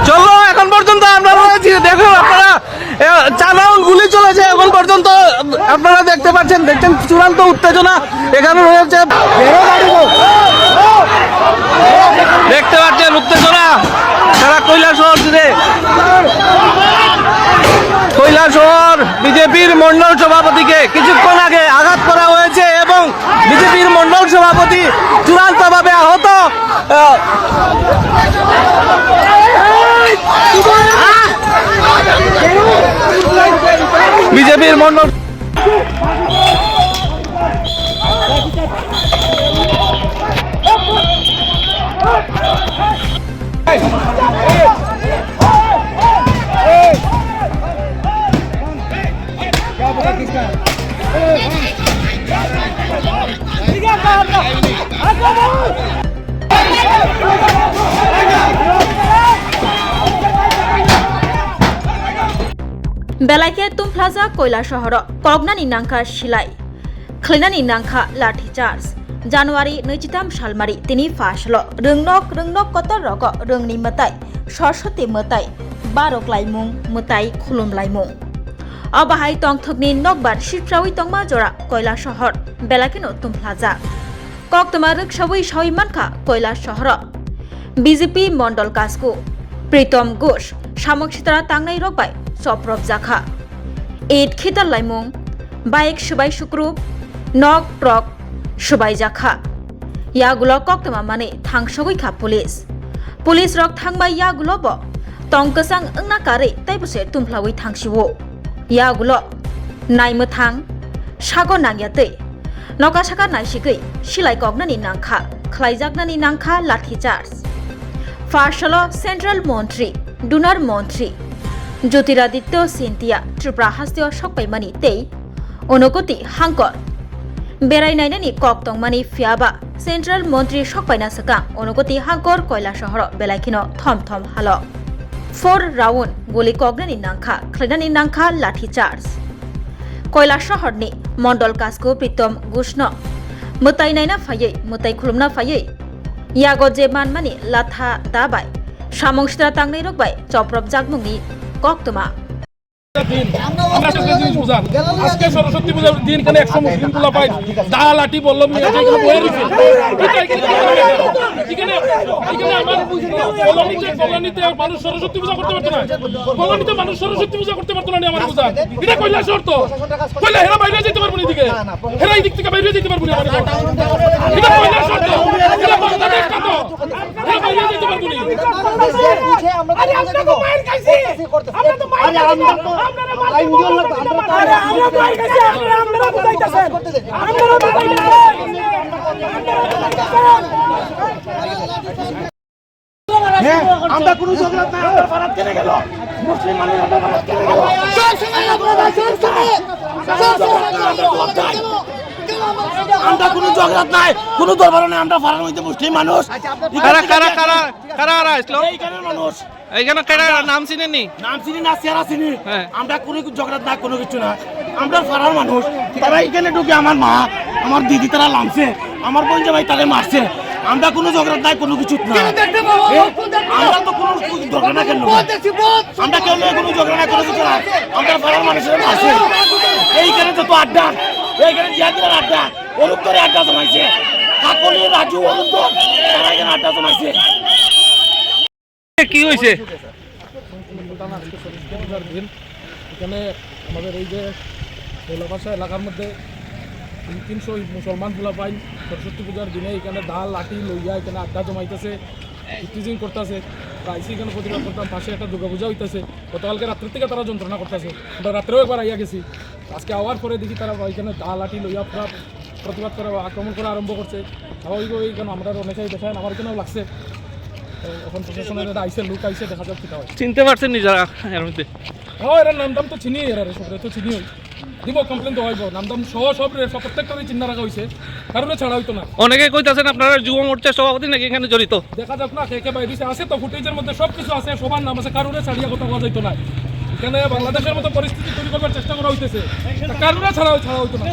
চলো এখন পর্যন্ত আমরা রয়েছি, দেখো আপনারা চালাউন গুলি চলেছে এখন পর্যন্ত, আপনারা দেখতে পাচ্ছেন চূড়ান্ত উত্তেজনা এখানে রয়েছে, দেখতে পাচ্ছেন উত্তেজনা সারা কৈলাসহর জুড়ে। কৈলাসহর বিজেপির মন্ডল সভাপতিকে কিছুক্ষণ আগে আঘাত করা হয়েছে এবং বিজেপির মন্ডল সভাপতি চূড়ান্তভাবে আহত। বিজেপির মন্ডল बेलाइके तुमफ्लाजा কৈলাসহর কগনানি नांखा सिलाई खैनानि नांखा लाठी चार्ज জানুয়ারি 23 সালমারি তিনি ফাসল রংনক কতর রগ রংনি মতাই সরস্বতী মতাই বারকলাইমুং মতাই খুলুমলাইমুং অবাহাই তংথকনি নকবার শিত্রাউই তংমা জোড়া কৈলাসহর বেলাকেনো তুমফ্লাজা কক্তমা রুকসাউই সাউই মানখা কৈলাসহর বিজেপি মন্ডল কাসকু প্রীতম ঘোষ সামক সিতারা তাংনাই রগবাই চপ্রব জাখা ঈদ খিতাল লাইমুং বাইক সুবাই সুক্রুপ নক ট্রক সুবাই জাখা ইয়াগুলো কক্তমা মানে থাংসগৈখা পুলিশ রক থাংবাই ইয়াগুলো ব তংকসাং ওংনা কারে তাইবসে তুমফ্লাউই থাংসিও ইয়াগুলো নাইমো থাং সাগর নাংয়াতৈ নকা সাকা নাইসিগৈ সিলাই কগনানি নাংখা খ্লাইজাকনানি नांखा লাঠি চার্জ ফার্সল সেন্ট্রাল মন্ত্রী ডুনার মন্ত্রী জ্যোতিরাদিত্য সিন্ধিয়া ত্রিপুরা হাস্তীয় সকপাইমানি তেই অনুগতি হাঙ্কর বেড়াইনাইনানি কক্তংমানি ফিয়াবা সেন্ট্রাল মন্ত্রী সকপাইনা সাকা অনুগতি হাঙ্কর কৈলাসহর বেলাইখিনো থমথম হাল 4 রাউন্ড গুলি কগনানি नांखा খ্লাইনানি नांखा লাঠি চার্জ কৈলাসহরনি মন্ডল কাসকু প্রীতম ঘোষন মতাই নাইনা ফাইयै মতাই খুলুমনা ফাইयै ইয়াগো যে মানমানি লাথা দাবাই সামংসিতা তাংনাই রগবাই চপ্রব জাগমুংনি কক্তমা আজকে সরস্বতী পূজার দিন কেন 100 মুসলিম পোলা পাই দা লাঠি বললাম কলোনিতে মানুষ সরস্বতী পূজা করতে পারতো না, কলোনিতে মানুষ সরস্বতী পূজা করতে পারতো না আমার পূজা। এটা কৈলাসহর তো কইলা হেরা বাইরে যেতে পারবো না, এদিকে হেরা এই দিক থেকে বাইরে যেতে পারবো না আমার। এটা কৈলাসহর তো এটা বাংলাদেশ তো হেরা বাইরে যেতে পারবো না। আরে আমরা তো মাইর খাইছি, আমরা তো মাইর আমরা কোন ঝগড়া নাই, আমরা ফারাত কেন গেল মুসলিম মানুষ আমরা ফারাত কেন গেল আমরা কোন ঝগড়া নাই, কোন দরবার নাই, আমরা ফারাত হইতে মুসলিম মানুষ। কারা কারা কারা কারা আসলো এইখানের মানুষ, এইখানে কারা নাম চিনেনি? নাম চিনি না, চেহারা চিনি। আমরা কোনো ঝগড়া নাই, কোনো কিছু না, আমরা ফারার মানুষ। তারা এখানে ঢুকে আমার মা আমার দিদি তারা লামছে, আমার বোন ভাই তারা মারছে। আমরা কোনো ঝগড়া নাই, কোনো কিছু না, আমরা তো কোনো ঝগড়া না কেন, আমরা কেন কোনো ঝগড়া নাই, কোনো কিছু না, আমরা ফারার মানুষের মারছে। এইখানে যত আড্ডা, এইখানে জিয়াদির আড্ডা, অনুত্তরে আড্ডা জমাইছে, কাকলি রাজু অনুত্তর তারা এখানে আড্ডা জমাইছে। কি হয়েছে? এখানে আমাদের এই যে শৈলবাসা এলাকার মধ্যে 300 মুসলমান পোলা পাই সরস্বতী পূজার দিনে এখানে ঢাল লাঠি লইয়া এখানে আড্ডা জমাইতেছে, ইফটিজিং করতেছে। আইসি এখানে প্রতিবাদ করতাম, পাশে একটা দুর্গা পূজা হইতেছে। গতকালকে রাত্রের থেকে তারা যন্ত্রণা করতেছে, আমরা রাত্রেও একবার আইয়া গেছি। আজকে আওয়ার পরে দেখি তারা এখানে ঢাল লাঠি লইয়া পুরা প্রতিবাদ করা, আক্রমণ করা আরম্ভ করছে। স্বাভাবিক এখানে আমরা অনেকেই দেখায়, আমার এখানেও লাগছে। এখন প্রশাসনের আইসে লোক আইসে দেখা যাক কি হয়। চিনতে পারছেন নিজেরা এর মধ্যে? হ্যাঁ, এরা নাম দাম তো চিনি, এরা সবরে তো চিনি, দিব কমপ্লেন তো হইব, নাম দাম সহ সব প্রত্যেকটারই চিন্তা রাখা হয়েছে, কারণে ছাড়া হইতো না। অনেকে কইতাছেন আপনারা যুব মোর্চার সভাপতি নাকি এখানে জড়িত? দেখা যাক না, কে কে বাইরে আছে তো, ফুটেজের মধ্যে সব কিছু আছে, সবার নাম আছে, কারণে ছাড়িয়ে কথা বলা যাইতো না। এখানে বাংলাদেশের মতো পরিস্থিতি তৈরি করবার চেষ্টা করা হইতেছে কারণে ছাড়া হইতো না